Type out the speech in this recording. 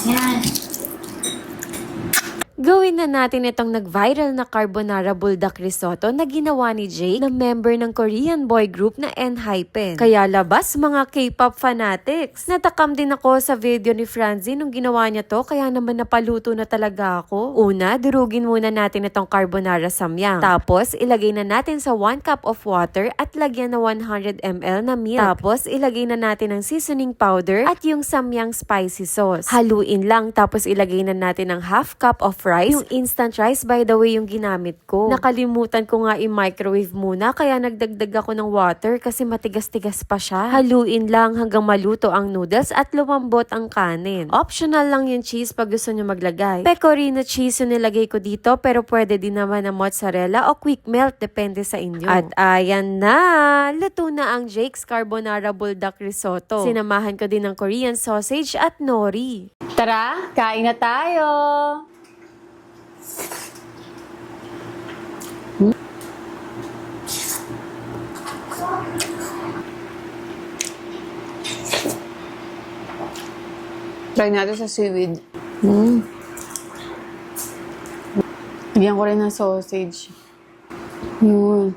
Yan. Gawin na natin itong nag-viral na carbonara buldak risotto na ginawa ni Jake na member ng Korean boy group na ENHYPEN. Kaya labas mga K-pop fanatics. Natakam din ako sa video ni Franzi nung ginawa niya to kaya naman napaluto na talaga ako. Una, durugin muna natin itong carbonara samyang. Tapos, ilagay na natin sa 1 cup of water at lagyan na 100 ml na milk. Tapos, ilagay na natin ang seasoning powder at yung samyang spicy sauce. Haluin lang tapos ilagay na natin ang half cup of rice. Yung instant rice, by the way, yung ginamit ko. Nakalimutan ko nga i-microwave muna kaya nagdagdag ako ng water kasi matigas-tigas pa siya. Haluin lang hanggang maluto ang noodles at lumambot ang kanin. Optional lang yung cheese pag gusto nyo maglagay. Pecorino cheese yung nilagay ko dito pero pwede din naman ng mozzarella o quick melt, depende sa inyo. At ayan na! Luto na ang Jake's Carbonara Buldak Risotto. Sinamahan ko din ng Korean sausage at nori. Tara, kain na tayo! Try natin sa seaweed. Bigyan ko rin ng sausage. Yun.